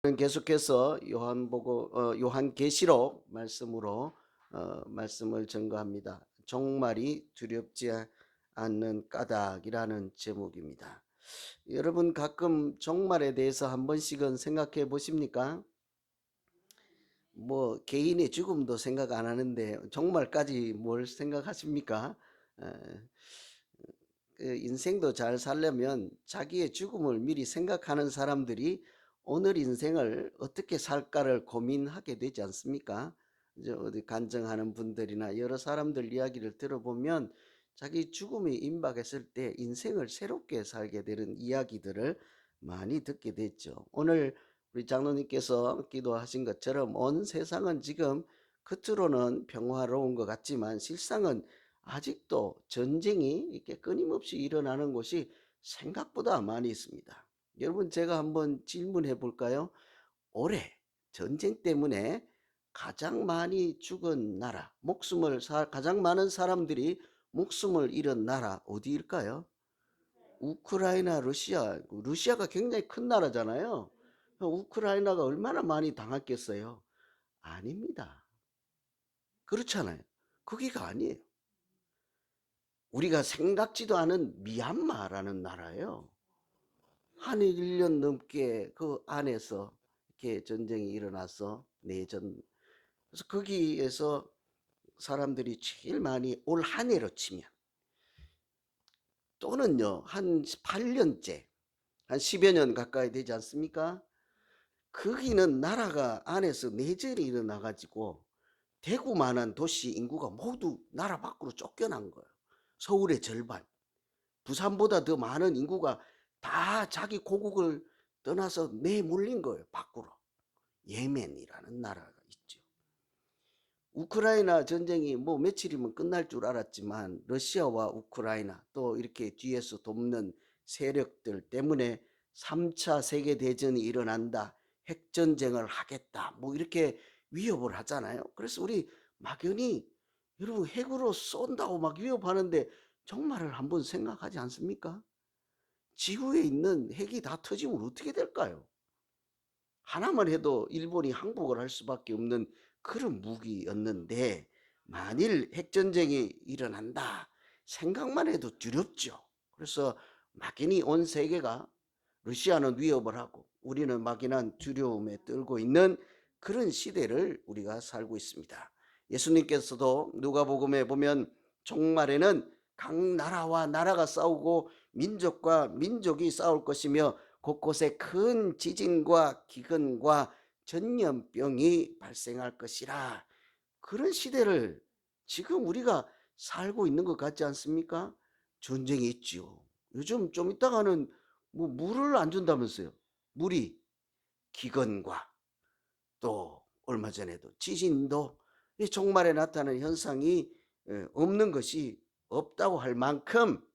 계속해서 요한계시록 말씀으로 말씀을 전거합니다. 종말이 두렵지 않는 까닭이라는 제목입니다. 여러분 가끔 종말에 대해서 한 번씩은 생각해 보십니까? 뭐 개인의 죽음도 생각 안 하는데 종말까지 뭘 생각하십니까? 어, 그 인생도 잘 살려면 자기의 죽음을 미리 생각하는 사람들이 오늘 인생을 어떻게 살까를 고민하게 되지 않습니까? 이제 어디 간증하는 분들이나 여러 사람들 이야기를 들어보면 자기 죽음이 임박했을 때 인생을 새롭게 살게 되는 이야기들을 많이 듣게 됐죠. 오늘 우리 장로님께서 기도하신 것처럼 온 세상은 지금 겉으로는 평화로운 것 같지만 실상은 아직도 전쟁이 이렇게 끊임없이 일어나는 곳이 생각보다 많이 있습니다. 여러분 제가 한번 질문해 볼까요? 올해 전쟁 때문에 가장 많이 죽은 나라, 가장 많은 사람들이 목숨을 잃은 나라 어디일까요? 우크라이나, 러시아가 굉장히 큰 나라잖아요. 우크라이나가 얼마나 많이 당했겠어요? 아닙니다. 그렇잖아요. 거기가 아니에요. 우리가 생각지도 않은 미얀마라는 나라예요. 한 1년 넘게 그 안에서 이렇게 전쟁이 일어나서 내전. 그래서 거기에서 사람들이 제일 많이 올 한 해로 치면 또는요 한 8년째 한 10여 년 가까이 되지 않습니까? 거기는 나라가 안에서 내전이 일어나 가지고 대구만한 도시 인구가 모두 나라 밖으로 쫓겨난 거예요. 서울의 절반. 부산보다 더 많은 인구가 다 자기 고국을 떠나서 내몰린 거예요, 밖으로. 예멘이라는 나라가 있죠. 우크라이나 전쟁이 뭐 며칠이면 끝날 줄 알았지만 러시아와 우크라이나 또 이렇게 뒤에서 돕는 세력들 때문에 3차 세계대전이 일어난다, 핵전쟁을 하겠다, 뭐 이렇게 위협을 하잖아요. 그래서 우리 막연히 여러분 핵으로 쏜다고 막 위협하는데 정말을 한번 생각하지 않습니까? 지구에 있는 핵이 다 터지면 어떻게 될까요? 하나만 해도 일본이 항복을 할 수밖에 없는 그런 무기였는데 만일 핵전쟁이 일어난다 생각만 해도 두렵죠. 그래서 막연히 온 세계가 러시아는 위협을 하고 우리는 막연한 두려움에 떨고 있는 그런 시대를 우리가 살고 있습니다. 예수님께서도 누가복음에 보면 종말에는 각 나라와 나라가 싸우고 민족과 민족이 싸울 것이며 곳곳에 큰 지진과 기근과 전염병이 발생할 것이라. 그런 시대를 지금 우리가 살고 있는 것 같지 않습니까? 전쟁이 있죠. 요즘 좀 있다가는 뭐 물을 안 준다면서요. 물이 기근과 또 얼마 전에도 지진도 이 종말에 나타나는 현상이 없는 것이 없다고 할 만큼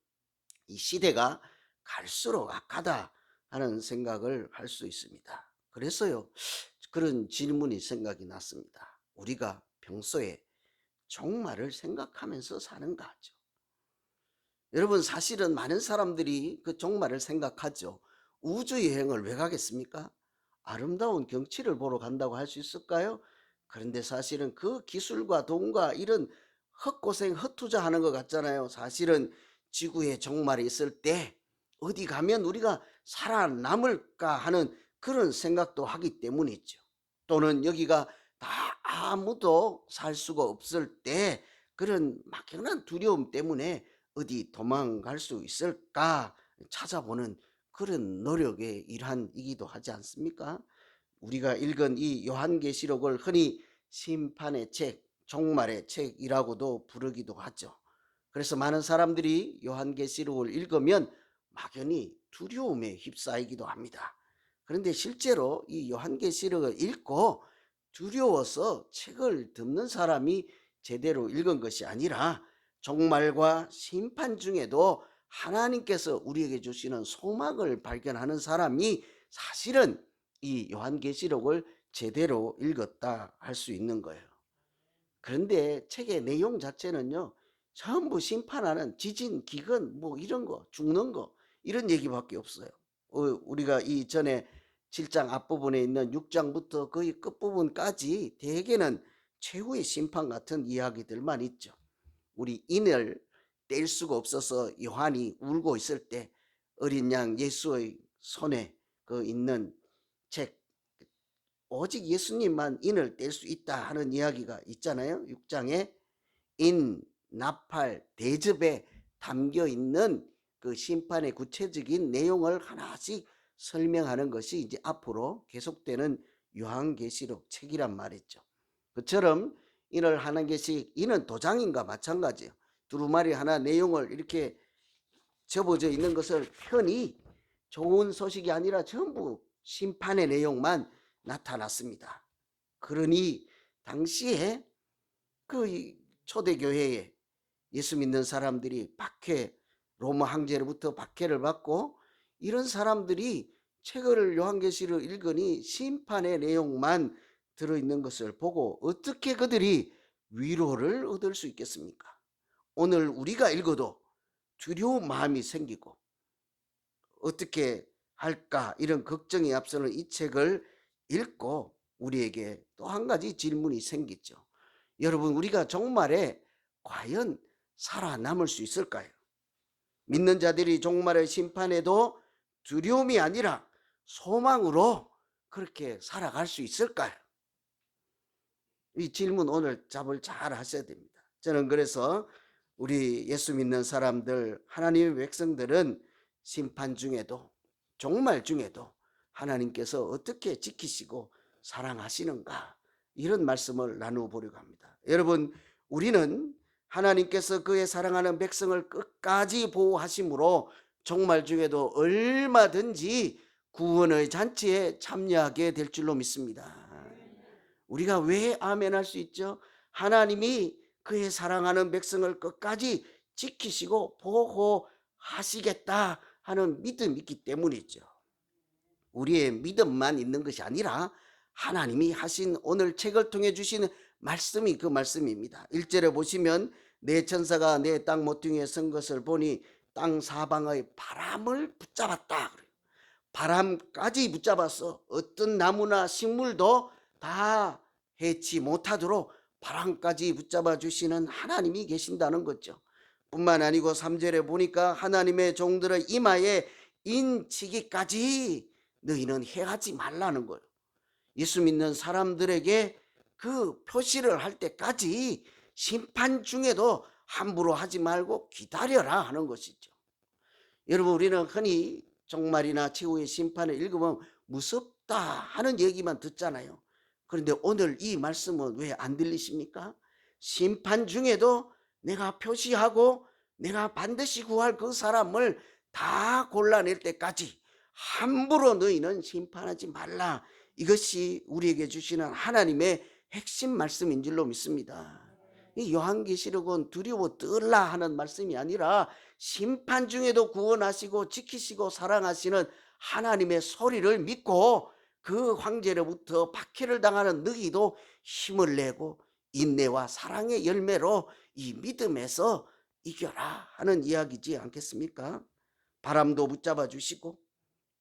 이 시대가 갈수록 악하다 하는 생각을 할 수 있습니다. 그래서요, 그런 질문이 생각이 났습니다. 우리가 평소에 종말을 생각하면서 사는가 하죠. 여러분, 사실은 많은 사람들이 그 종말을 생각하죠. 우주 여행을 왜 가겠습니까? 아름다운 경치를 보러 간다고 할 수 있을까요? 그런데 사실은 그 기술과 돈과 이런 헛고생, 헛투자하는 것 같잖아요. 사실은 지구에 종말이 있을 때 어디 가면 우리가 살아남을까 하는 그런 생각도 하기 때문이죠. 또는 여기가 다 아무도 살 수가 없을 때 그런 막연한 두려움 때문에 어디 도망갈 수 있을까 찾아보는 그런 노력의 일환이기도 하지 않습니까? 우리가 읽은 이 요한계시록을 흔히 심판의 책, 종말의 책이라고도 부르기도 하죠. 그래서 많은 사람들이 요한계시록을 읽으면 막연히 두려움에 휩싸이기도 합니다. 그런데 실제로 이 요한계시록을 읽고 두려워서 책을 덮는 사람이 제대로 읽은 것이 아니라 종말과 심판 중에도 하나님께서 우리에게 주시는 소망을 발견하는 사람이 사실은 이 요한계시록을 제대로 읽었다 할 수 있는 거예요. 그런데 책의 내용 자체는요, 전부 심판하는 지진, 기근, 뭐 이런 거, 죽는 거, 이런 얘기밖에 없어요. 우리가 이전에 7장 앞부분에 있는 6장부터 거의 끝부분까지 대개는 최후의 심판 같은 이야기들만 있죠. 우리 인을 뗄 수가 없어서 요한이 울고 있을 때 어린 양 예수의 손에 그 있는 책, 오직 예수님만 인을 뗄 수 있다 하는 이야기가 있잖아요. 6장에 인, 나팔, 대접에 담겨 있는 그 심판의 구체적인 내용을 하나씩 설명하는 것이 이제 앞으로 계속되는 요한계시록 책이란 말이죠. 그처럼 인을 하는 것이 인은 도장인과 마찬가지예요. 두루마리 하나 내용을 이렇게 접어져 있는 것을 편히 좋은 소식이 아니라 전부 심판의 내용만 나타났습니다. 그러니 당시에 그 초대교회에 예수 믿는 사람들이 박해, 로마 황제로부터 박해를 받고 이런 사람들이 책을 요한계시를 읽으니 심판의 내용만 들어있는 것을 보고 어떻게 그들이 위로를 얻을 수 있겠습니까? 오늘 우리가 읽어도 두려운 마음이 생기고 어떻게 할까 이런 걱정이 앞서는 이 책을 읽고 우리에게 또 한 가지 질문이 생기죠. 여러분, 우리가 종말에 과연 살아남을 수 있을까요? 믿는 자들이 종말의 심판에도 두려움이 아니라 소망으로 그렇게 살아갈 수 있을까요? 이 질문 오늘 답을 잘 하셔야 됩니다. 저는 그래서 우리 예수 믿는 사람들, 하나님의 백성들은 심판 중에도 종말 중에도 하나님께서 어떻게 지키시고 사랑하시는가, 이런 말씀을 나누어 보려고 합니다. 여러분, 우리는 하나님께서 그의 사랑하는 백성을 끝까지 보호하심으로 종말 중에도 얼마든지 구원의 잔치에 참여하게 될 줄로 믿습니다. 우리가 왜 아멘 할 수 있죠? 하나님이 그의 사랑하는 백성을 끝까지 지키시고 보호하시겠다 하는 믿음이 있기 때문이죠. 우리의 믿음만 있는 것이 아니라 하나님이 하신 오늘 책을 통해 주시는 말씀이 그 말씀입니다. 1절에 보시면 내 천사가 내 땅 모퉁이에 선 것을 보니 땅 사방의 바람을 붙잡았다. 바람까지 붙잡았어. 어떤 나무나 식물도 다 해치 못하도록 바람까지 붙잡아 주시는 하나님이 계신다는 거죠. 뿐만 아니고 3절에 보니까 하나님의 종들의 이마에 인치기까지 너희는 해하지 말라는 거예요. 예수 믿는 사람들에게 그 표시를 할 때까지 심판 중에도 함부로 하지 말고 기다려라 하는 것이죠. 여러분, 우리는 흔히 종말이나 최후의 심판을 읽으면 무섭다 하는 얘기만 듣잖아요. 그런데 오늘 이 말씀은 왜 안 들리십니까? 심판 중에도 내가 표시하고 내가 반드시 구할 그 사람을 다 골라낼 때까지 함부로 너희는 심판하지 말라. 이것이 우리에게 주시는 하나님의 핵심 말씀인 줄로 믿습니다. 이 요한계시록은 두려워 떨라 하는 말씀이 아니라 심판 중에도 구원하시고 지키시고 사랑하시는 하나님의 소리를 믿고 그 황제로부터 박해를 당하는 너희도 힘을 내고 인내와 사랑의 열매로 이 믿음에서 이겨라 하는 이야기지 않겠습니까? 바람도 붙잡아 주시고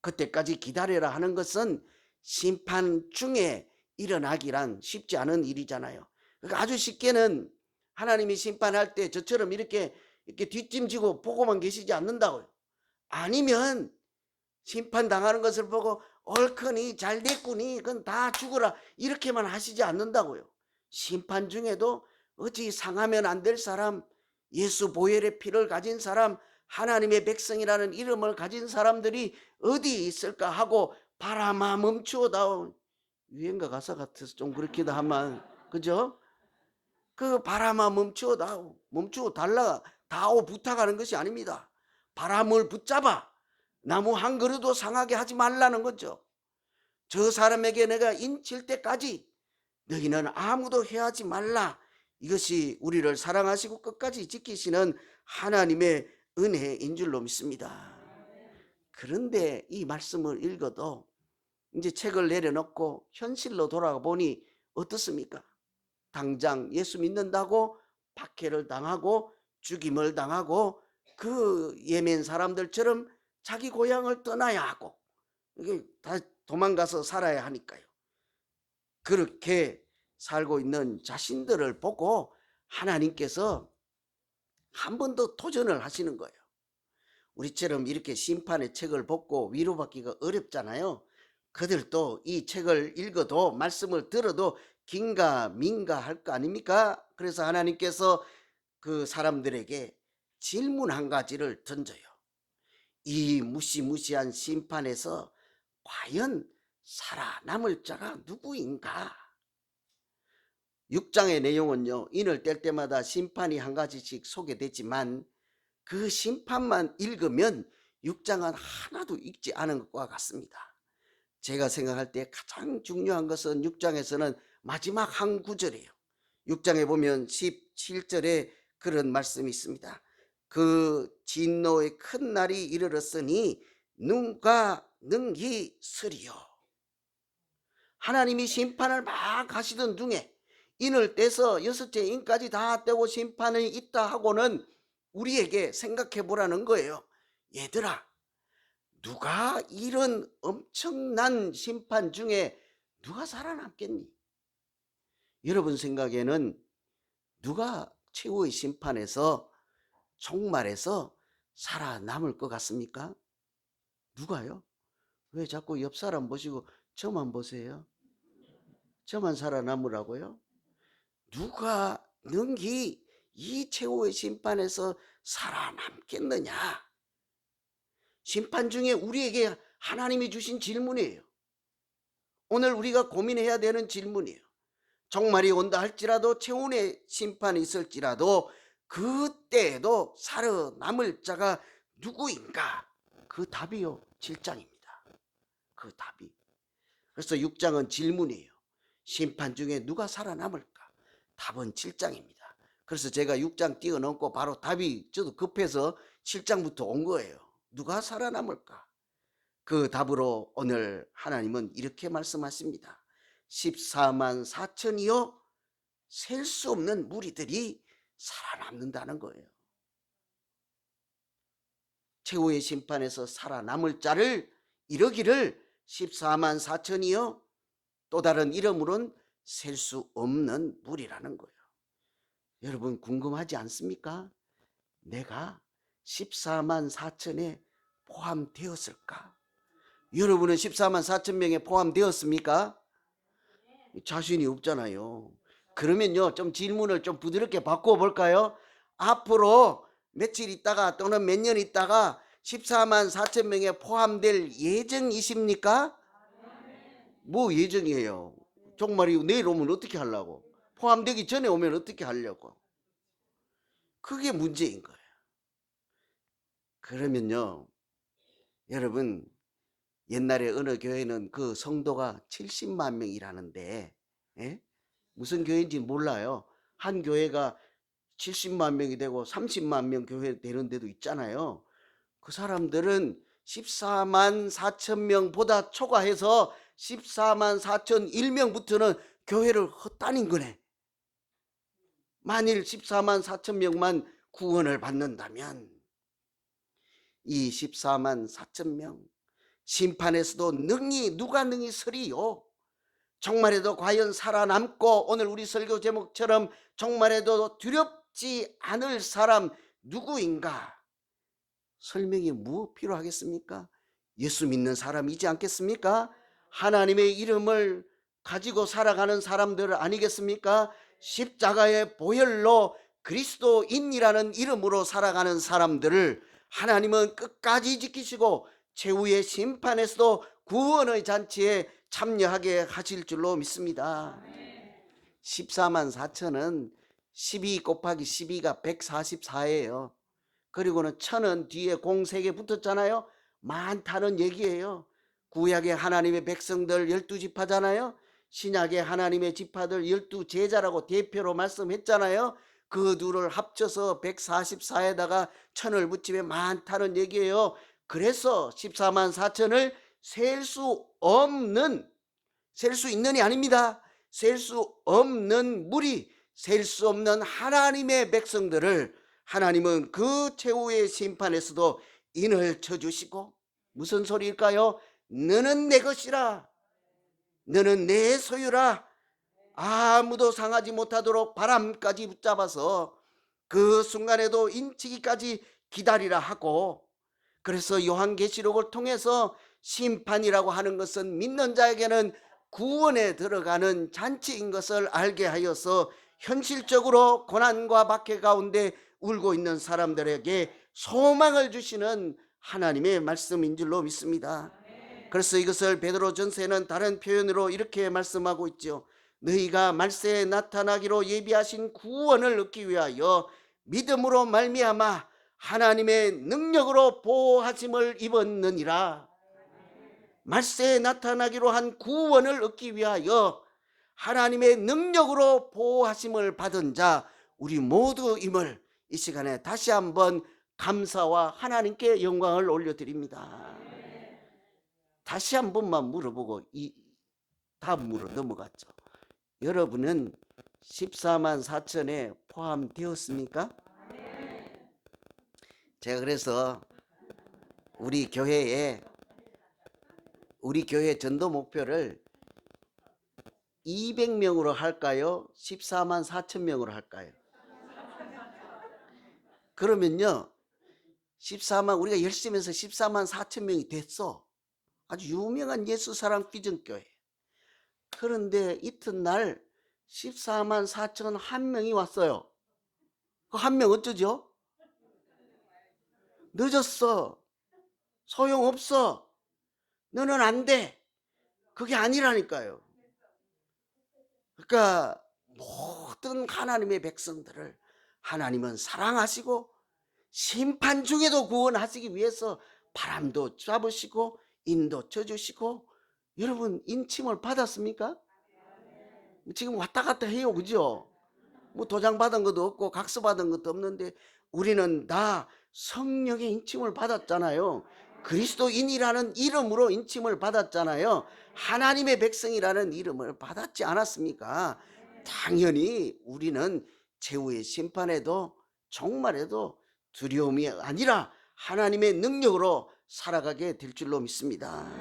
그때까지 기다려라 하는 것은 심판 중에 일어나기란 쉽지 않은 일이잖아요. 그러니까 아주 쉽게는 하나님이 심판할 때 저처럼 이렇게 뒷짐지고 보고만 계시지 않는다고요. 아니면 심판 당하는 것을 보고 옳거니 잘 됐구니 그건 다 죽어라 이렇게만 하시지 않는다고요. 심판 중에도 어찌 상하면 안 될 사람, 예수 보혈의 피를 가진 사람, 하나님의 백성이라는 이름을 가진 사람들이 어디 있을까 하고 바람아 멈추어다오. 유행가 가사 같아서 좀 그렇기도 하면, 그죠? 그 바람아 멈추어다오. 멈추어 달라 다오 부탁하는 것이 아닙니다. 바람을 붙잡아 나무 한 그루도 상하게 하지 말라는 거죠. 저 사람에게 내가 인칠 때까지 너희는 아무도 해하지 말라. 이것이 우리를 사랑하시고 끝까지 지키시는 하나님의 은혜인 줄로 믿습니다. 그런데 이 말씀을 읽어도 이제 책을 내려놓고 현실로 돌아가 보니 어떻습니까? 당장 예수 믿는다고 박해를 당하고 죽임을 당하고 그 예멘 사람들처럼 자기 고향을 떠나야 하고 이게 다 도망가서 살아야 하니까요. 그렇게 살고 있는 자신들을 보고 하나님께서 한 번 더 도전을 하시는 거예요. 우리처럼 이렇게 심판의 책을 보고 위로받기가 어렵잖아요. 그들도 이 책을 읽어도 말씀을 들어도 긴가민가 할 거 아닙니까? 그래서 하나님께서 그 사람들에게 질문 한 가지를 던져요. 이 무시무시한 심판에서 과연 살아남을 자가 누구인가? 6장의 내용은요, 인을 뗄 때마다 심판이 한 가지씩 소개되지만 그 심판만 읽으면 6장은 하나도 읽지 않은 것과 같습니다. 제가 생각할 때 가장 중요한 것은 6장에서는 마지막 한 구절이에요. 6장에 보면 17절에 그런 말씀이 있습니다. 그 진노의 큰 날이 이르렀으니 누가 능히 서리요. 하나님이 심판을 막 하시던 중에 인을 떼서 여섯째 인까지 다 떼고 심판이 있다 하고는 우리에게 생각해 보라는 거예요. 얘들아, 누가 이런 엄청난 심판 중에 누가 살아남겠니? 여러분 생각에는 누가 최후의 심판에서 종말에서 살아남을 것 같습니까? 누가요? 왜 자꾸 옆 사람 보시고 저만 보세요? 저만 살아남으라고요? 누가 능히 이 최후의 심판에서 살아남겠느냐? 심판 중에 우리에게 하나님이 주신 질문이에요. 오늘 우리가 고민해야 되는 질문이에요. 종말이 온다 할지라도 최후의 심판이 있을지라도 그때에도 살아남을 자가 누구인가? 그 답이요, 7장입니다. 그 답이. 그래서 6장은 질문이에요. 심판 중에 누가 살아남을까? 답은 7장입니다. 그래서 제가 6장 뛰어넘고 바로 답이 저도 급해서 7장부터 온 거예요. 누가 살아남을까? 그 답으로 오늘 하나님은 이렇게 말씀하십니다. 14만 4천이요 셀 수 없는 무리들이 살아남는다는 거예요. 최후의 심판에서 살아남을 자를 이르기를 14만 4천이요 또 다른 이름으로는 셀 수 없는 무리라는 거예요. 여러분 궁금하지 않습니까? 내가 14만 4천에 포함되었을까? 여러분은 14만 4천 명에 포함되었습니까? 자신이 없잖아요. 그러면요, 좀 질문을 좀 부드럽게 바꿔볼까요? 앞으로 며칠 있다가 또는 몇 년 있다가 14만 4천 명에 포함될 예정이십니까? 뭐 예정이에요? 종말이 내일 오면 어떻게 하려고? 포함되기 전에 오면 어떻게 하려고? 그게 문제인 거예요. 그러면요, 여러분 옛날에 어느 교회는 그 성도가 70만 명이라는데 무슨 교회인지 몰라요. 한 교회가 70만 명이 되고 30만 명 교회 되는 데도 있잖아요. 그 사람들은 14만 4천 명보다 초과해서 14만 4천 1명부터는 교회를 헛다닌 거네. 만일 14만 4천 명만 구원을 받는다면 이 14만 4천 명 심판에서도 누가 능히 서리요? 종말에도 과연 살아남고 오늘 우리 설교 제목처럼 종말에도 두렵지 않을 사람 누구인가? 설명이 뭐 필요하겠습니까? 예수 믿는 사람이지 않겠습니까? 하나님의 이름을 가지고 살아가는 사람들 아니겠습니까? 십자가의 보혈로 그리스도인이라는 이름으로 살아가는 사람들을 하나님은 끝까지 지키시고 최후의 심판에서도 구원의 잔치에 참여하게 하실 줄로 믿습니다. 14만 4천은 12 곱하기 12가 144예요. 그리고는 천은 뒤에 공 3개 붙었잖아요. 많다는 얘기예요. 구약의 하나님의 백성들 12지파잖아요. 신약의 하나님의 지파들 12제자라고 대표로 말씀했잖아요. 그 둘을 합쳐서 144에다가 천을 붙이면 많다는 얘기예요. 그래서 14만 4천을 셀 수 있는이 아닙니다. 셀 수 없는 무리, 셀 수 없는 하나님의 백성들을 하나님은 그 최후의 심판에서도 인을 쳐주시고 무슨 소리일까요? 너는 내 것이라. 너는 내 소유라. 아무도 상하지 못하도록 바람까지 붙잡아서 그 순간에도 인치기까지 기다리라 하고, 그래서 요한계시록을 통해서 심판이라고 하는 것은 믿는 자에게는 구원에 들어가는 잔치인 것을 알게 하여서 현실적으로 고난과 박해 가운데 울고 있는 사람들에게 소망을 주시는 하나님의 말씀인 줄로 믿습니다. 그래서 이것을 베드로전서에는 다른 표현으로 이렇게 말씀하고 있죠. 너희가 말세에 나타나기로 예비하신 구원을 얻기 위하여 믿음으로 말미암아 하나님의 능력으로 보호하심을 입었느니라. 말세에 나타나기로 한 구원을 얻기 위하여 하나님의 능력으로 보호하심을 받은 자 우리 모두임을 이 시간에 다시 한번 감사와 하나님께 영광을 올려드립니다. 다시 한 번만 물어보고 이 다음으로 넘어갔죠. 여러분은 14만 4천에 포함되었습니까? 제가 그래서 우리 교회 전도 목표를 200명으로 할까요? 14만 4천 명으로 할까요? 그러면요, 14만, 우리가 열심히 해서 14만 4천 명이 됐어. 아주 유명한 예수사랑 비전교회. 그런데 이튿날 14만 4천 한 명이 왔어요. 그 한 명 어쩌죠? 늦었어. 소용없어. 너는 안 돼. 그게 아니라니까요. 그러니까 모든 하나님의 백성들을 하나님은 사랑하시고 심판 중에도 구원하시기 위해서 바람도 잡으시고 인도 쳐주시고, 여러분 인침을 받았습니까? 지금 왔다 갔다 해요, 그죠? 뭐 도장 받은 것도 없고 각서 받은 것도 없는데 우리는 다 성령의 인침을 받았잖아요. 그리스도인이라는 이름으로 인침을 받았잖아요. 하나님의 백성이라는 이름을 받았지 않았습니까? 당연히 우리는 최후의 심판에도 종말에도 두려움이 아니라 하나님의 능력으로 살아가게 될 줄로 믿습니다.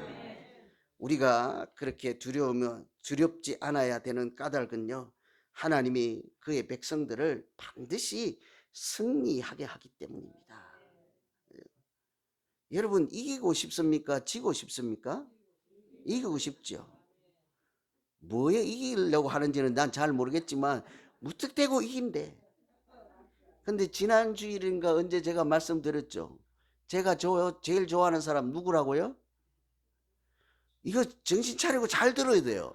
우리가 그렇게 두렵지 않아야 되는 까닭은요, 하나님이 그의 백성들을 반드시 승리하게 하기 때문입니다. 여러분 이기고 싶습니까? 지고 싶습니까? 이기고 싶죠. 뭐에 이기려고 하는지는 난 잘 모르겠지만 무턱대고 이긴대. 근데 지난 주일인가 언제 제가 말씀드렸죠. 제가 제일 좋아하는 사람 누구라고요? 이거 정신 차리고 잘 들어야 돼요.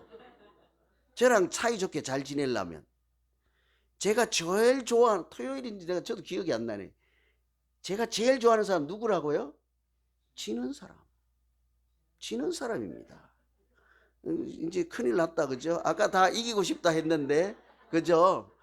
저랑 사이좋게 잘 지내려면. 제가 제일 좋아하는, 토요일인지 내가 저도 기억이 안 나네. 제가 제일 좋아하는 사람 누구라고요? 지는 사람. 지는 사람입니다. 이제 큰일 났다, 그죠? 아까 다 이기고 싶다 했는데, 그죠?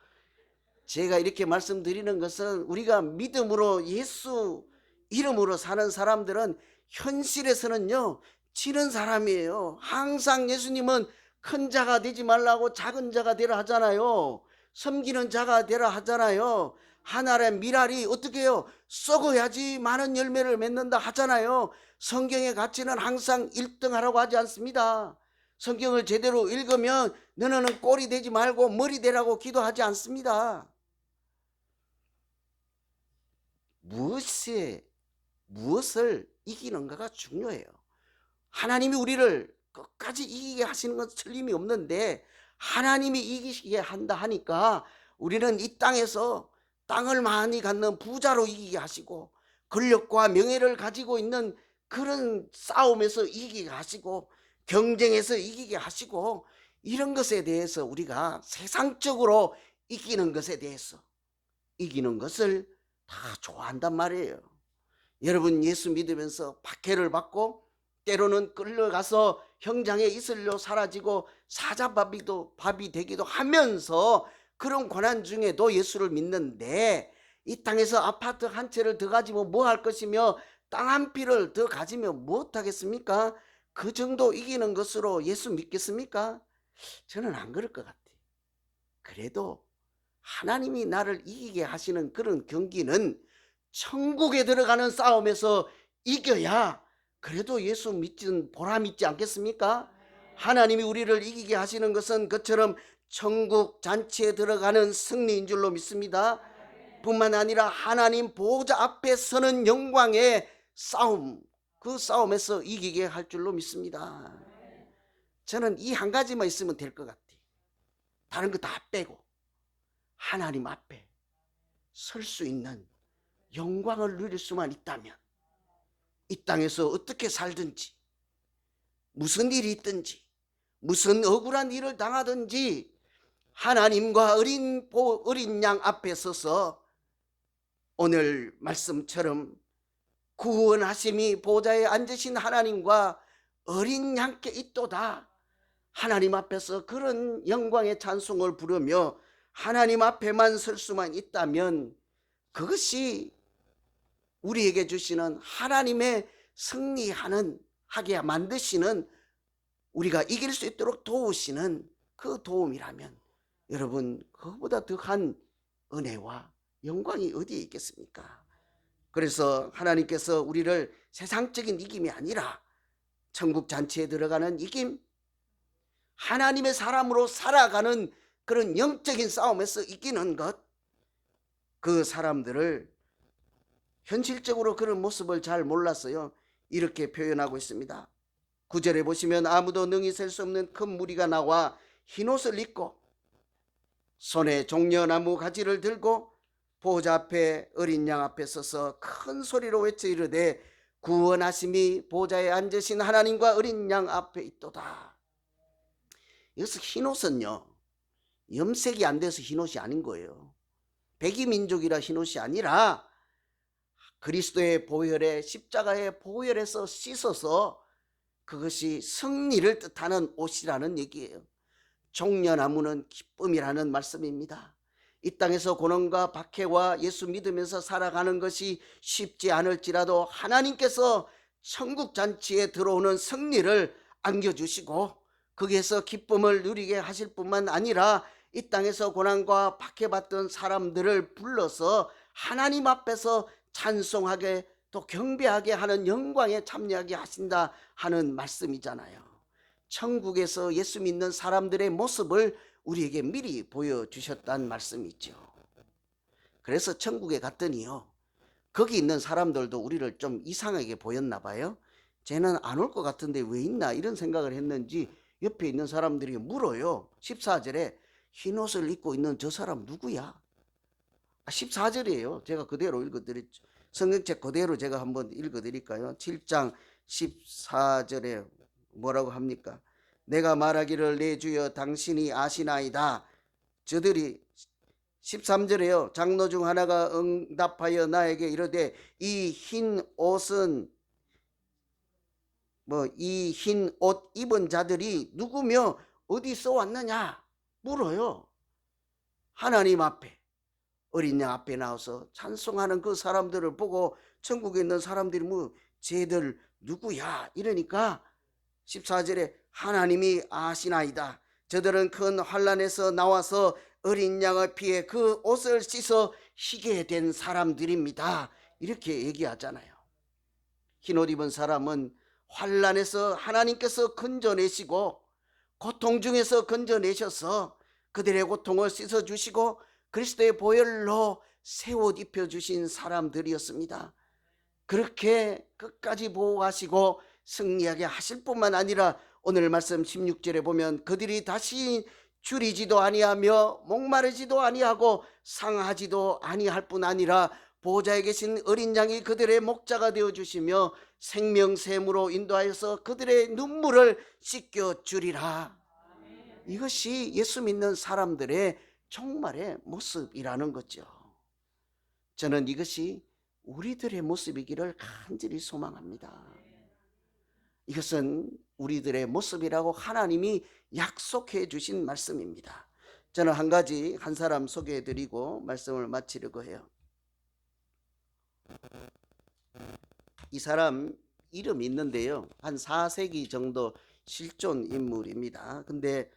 제가 이렇게 말씀드리는 것은 우리가 믿음으로 예수 이름으로 사는 사람들은 현실에서는요, 지는 사람이에요. 항상 예수님은 큰 자가 되지 말라고 작은 자가 되라 하잖아요. 섬기는 자가 되라 하잖아요. 하나의 미랄이 어떻게 해요? 썩어야지 많은 열매를 맺는다 하잖아요. 성경의 가치는 항상 1등 하라고 하지 않습니다. 성경을 제대로 읽으면 너는 꼴이 되지 말고 머리 되라고 기도하지 않습니다. 무엇을 이기는가가 중요해요. 하나님이 우리를 끝까지 이기게 하시는 건 틀림이 없는데, 하나님이 이기시게 한다 하니까 우리는 이 땅에서 땅을 많이 갖는 부자로 이기게 하시고, 권력과 명예를 가지고 있는 그런 싸움에서 이기게 하시고, 경쟁에서 이기게 하시고, 이런 것에 대해서 우리가 세상적으로 이기는 것에 대해서 이기는 것을 다 좋아한단 말이에요. 여러분 예수 믿으면서 박해를 받고 때로는 끌려가서 형장에 이슬로 사라지고 사자밥이 되기도 하면서 그런 고난 중에도 예수를 믿는데, 이 땅에서 아파트 한 채를 더 가지면 뭐 할 것이며 땅 한 피를 더 가지면 무엇하겠습니까? 그 정도 이기는 것으로 예수 믿겠습니까? 저는 안 그럴 것 같아요. 그래도 하나님이 나를 이기게 하시는 그런 경기는 천국에 들어가는 싸움에서 이겨야 그래도 예수 믿는 보람 있지 않겠습니까? 하나님이 우리를 이기게 하시는 것은 그처럼 천국 잔치에 들어가는 승리인 줄로 믿습니다. 뿐만 아니라 하나님 보호자 앞에 서는 영광의 싸움, 그 싸움에서 이기게 할 줄로 믿습니다. 저는 이 한 가지만 있으면 될 것 같아요. 다른 거 다 빼고 하나님 앞에 설 수 있는 영광을 누릴 수만 있다면 이 땅에서 어떻게 살든지, 무슨 일이 있든지, 무슨 억울한 일을 당하든지 하나님과 어린 양 앞에 서서 오늘 말씀처럼 구원하심이 보좌에 앉으신 하나님과 어린 양께 있도다. 하나님 앞에서 그런 영광의 찬송을 부르며 하나님 앞에만 설 수만 있다면 그것이 우리에게 주시는 하나님의 승리하는 하게 만드시는, 우리가 이길 수 있도록 도우시는 그 도움이라면 여러분, 그거보다 더한 은혜와 영광이 어디에 있겠습니까? 그래서 하나님께서 우리를 세상적인 이김이 아니라 천국 잔치에 들어가는 이김, 하나님의 사람으로 살아가는 그런 영적인 싸움에서 이기는 것, 그 사람들을 현실적으로 그런 모습을 잘 몰랐어요. 이렇게 표현하고 있습니다. 9절에 보시면 아무도 능히 셀 수 없는 큰 무리가 나와 흰옷을 입고 손에 종려나무 가지를 들고 보호자 앞에 어린 양 앞에 서서 큰 소리로 외쳐 이르되 구원하심이 보호자에 앉으신 하나님과 어린 양 앞에 있도다. 여기서 흰옷은요, 염색이 안 돼서 흰옷이 아닌 거예요. 백이민족이라 흰옷이 아니라 그리스도의 보혈에, 십자가의 보혈에서 씻어서 그것이 승리를 뜻하는 옷이라는 얘기예요. 종려나무는 기쁨이라는 말씀입니다. 이 땅에서 고난과 박해와 예수 믿으면서 살아가는 것이 쉽지 않을지라도 하나님께서 천국 잔치에 들어오는 승리를 안겨주시고 거기에서 기쁨을 누리게 하실 뿐만 아니라 이 땅에서 고난과 박해받던 사람들을 불러서 하나님 앞에서 찬송하게 또 경배하게 하는 영광에 참여하게 하신다 하는 말씀이잖아요. 천국에서 예수 믿는 사람들의 모습을 우리에게 미리 보여주셨다는 말씀이죠. 그래서 천국에 갔더니요, 거기 있는 사람들도 우리를 좀 이상하게 보였나 봐요. 쟤는 안 올 것 같은데 왜 있나 이런 생각을 했는지 옆에 있는 사람들이 물어요. 14절에 흰옷을 입고 있는 저 사람 누구야? 14절이에요. 제가 그대로 읽어드렸죠. 성경책 그대로 제가 한번 읽어드릴까요? 7장 14절에 뭐라고 합니까? 내가 말하기를 내 주여 당신이 아시나이다. 저들이 13절에요. 장로 중 하나가 응답하여 나에게 이르되 이 흰 옷은 이 흰 옷 입은 자들이 누구며 어디서 왔느냐 물어요. 하나님 앞에 어린 양 앞에 나와서 찬송하는 그 사람들을 보고 천국에 있는 사람들이 쟤들 누구야 이러니까 14절에 하나님이 아시나이다. 저들은 큰 환난에서 나와서 어린 양의 피에 그 옷을 씻어 희게 된 사람들입니다. 이렇게 얘기하잖아요. 흰옷 입은 사람은 환난에서 하나님께서 건져내시고 고통 중에서 건져내셔서 그들의 고통을 씻어주시고 그리스도의 보혈로 새 옷 입혀주신 사람들이었습니다. 그렇게 끝까지 보호하시고 승리하게 하실 뿐만 아니라 오늘 말씀 16절에 보면 그들이 다시 줄이지도 아니하며 목마르지도 아니하고 상하지도 아니할 뿐 아니라 보호자에 계신 어린 양이 그들의 목자가 되어주시며 생명샘으로 인도하여서 그들의 눈물을 씻겨주리라. 이것이 예수 믿는 사람들의 정말의 모습이라는 거죠. 저는 이것이 우리들의 모습이기를 간절히 소망합니다. 이것은 우리들의 모습이라고 하나님이 약속해 주신 말씀입니다. 저는 한 가지 한 사람 소개해 드리고 말씀을 마치려고 해요. 이 사람 이름이 있는데요, 한 4세기 정도 실존 인물입니다. 근데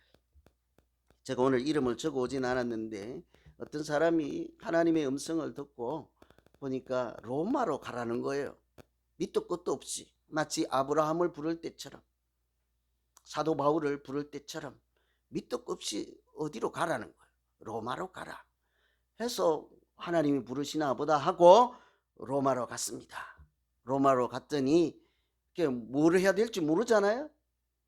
제가 오늘 이름을 적어 오진 않았는데 어떤 사람이 하나님의 음성을 듣고 보니까 로마로 가라는 거예요. 밑도 끝도 없이. 마치 아브라함을 부를 때처럼, 사도 바울을 부를 때처럼 밑도 없이 어디로 가라는 거예요. 로마로 가라 해서 하나님이 부르시나 보다 하고 로마로 갔습니다. 로마로 갔더니 뭘 해야 될지 모르잖아요.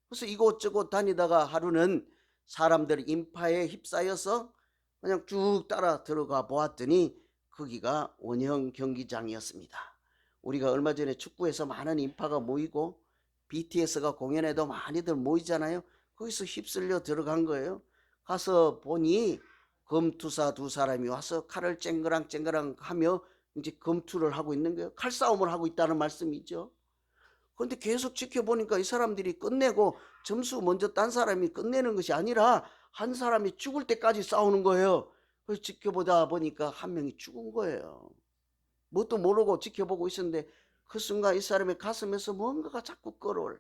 그래서 이곳저곳 다니다가 하루는 사람들 인파에 휩싸여서 그냥 쭉 따라 들어가 보았더니 거기가 원형 경기장이었습니다. 우리가 얼마 전에 축구에서 많은 인파가 모이고 BTS가 공연에도 많이들 모이잖아요. 거기서 휩쓸려 들어간 거예요. 가서 보니 검투사 두 사람이 와서 칼을 쨍그랑 하며 이제 검투를 하고 있는 거예요. 칼싸움을 하고 있다는 말씀이죠. 그런데 계속 지켜보니까 이 사람들이 끝내고 점수 먼저 딴 사람이 끝내는 것이 아니라 한 사람이 죽을 때까지 싸우는 거예요. 그래서 지켜보다 보니까 한 명이 죽은 거예요. 뭣도 모르고 지켜보고 있었는데 그 순간 이 사람의 가슴에서 뭔가가 자꾸 끌어올라.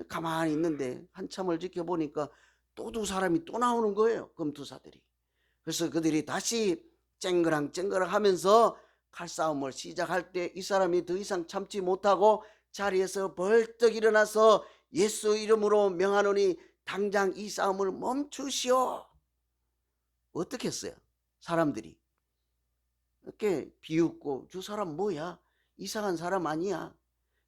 가만히 있는데 한참을 지켜보니까 또 두 사람이 또 나오는 거예요. 검투사들이. 그래서 그들이 다시 쨍그랑 하면서 칼싸움을 시작할 때 이 사람이 더 이상 참지 못하고 자리에서 벌떡 일어나서 예수 이름으로 명하노니 당장 이 싸움을 멈추시오. 어떻게 했어요? 사람들이 이렇게 비웃고 저 사람 뭐야? 이상한 사람 아니야?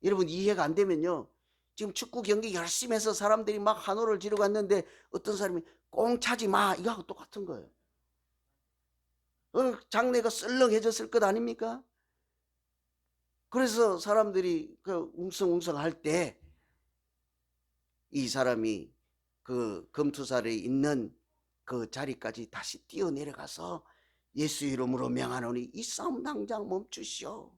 여러분 이해가 안 되면요, 지금 축구 경기 열심히 해서 사람들이 막 환호를 지르고 왔는데 어떤 사람이 꽁 차지 마 이거하고 똑같은 거예요. 장내가 썰렁해졌을 것 아닙니까? 그래서 사람들이 그 웅성웅성 할 때 이 사람이 그 검투살에 있는 그 자리까지 다시 뛰어내려가서 예수 이름으로 명하노니 이 싸움 당장 멈추시오.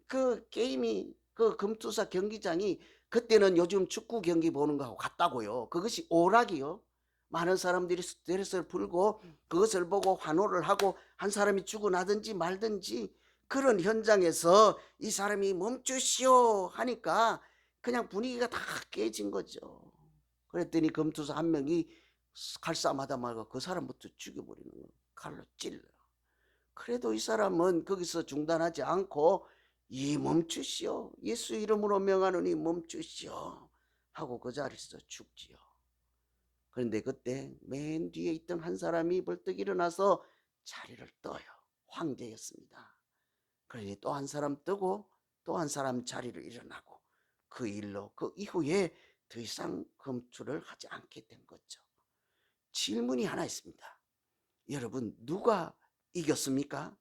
그 게임이, 그 검투사 경기장이 그때는 요즘 축구 경기 보는 거하고 같다고요. 그것이 오락이요. 많은 사람들이 스트레스를 풀고 그것을 보고 환호를 하고 한 사람이 죽어나든지 말든지 그런 현장에서 이 사람이 멈추시오 하니까 그냥 분위기가 다 깨진 거죠. 그랬더니 검투사 한 명이 칼싸움하다 말고 그 사람부터 죽여버리는 거예요. 칼로 찔러. 그래도 이 사람은 거기서 중단하지 않고 이 멈추시오. 예수 이름으로 명하노니 멈추시오. 하고 그 자리에서 죽지요. 그런데 그때 맨 뒤에 있던 한 사람이 벌떡 일어나서 자리를 떠요. 황제였습니다. 그러니 또 한 사람 뜨고 또 한 사람 자리를 일어나고 그 일로 그 이후에 더 이상 검투를 하지 않게 된 거죠. 질문이 하나 있습니다. 여러분 누가 이겼습니까?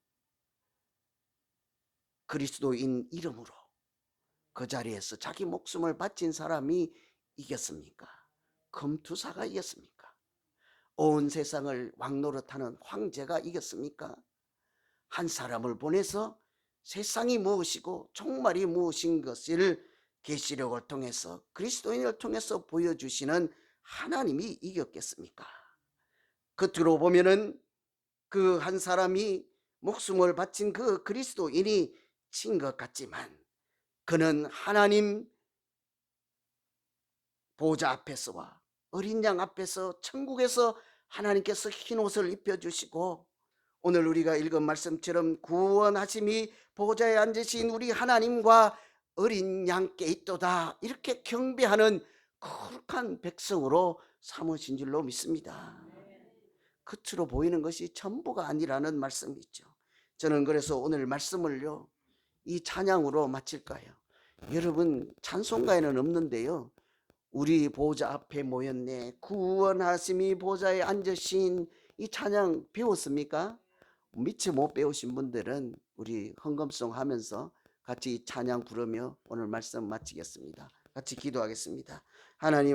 그리스도인 이름으로 그 자리에서 자기 목숨을 바친 사람이 이겼습니까? 검투사가 이겼습니까? 온 세상을 왕노릇하는 황제가 이겼습니까? 한 사람을 보내서 세상이 무엇이고 종말이 무엇인 것을 계시록을 통해서 그리스도인을 통해서 보여주시는 하나님이 이겼겠습니까? 겉으로 보면은 그 한 사람이 목숨을 바친 그 그리스도인이 친 것 같지만 그는 하나님 보좌 앞에서와 어린 양 앞에서 천국에서 하나님께서 흰 옷을 입혀주시고 오늘 우리가 읽은 말씀처럼 구원하심이 보좌에 앉으신 우리 하나님과 어린 양께 있도다 이렇게 경배하는 거룩한 백성으로 삼으신 줄로 믿습니다. 겉으로 보이는 것이 전부가 아니라는 말씀이죠. 저는 그래서 오늘 말씀을요 이 찬양으로 마칠까요? 여러분 찬송가에는 없는데요, 우리 보좌 앞에 모였네 구원하심이 보좌에 앉으신 이 찬양 배웠습니까? 미처 못 배우신 분들은 우리 헌금송 하면서 같이 찬양 부르며 오늘 말씀 마치겠습니다. 같이 기도하겠습니다. 하나님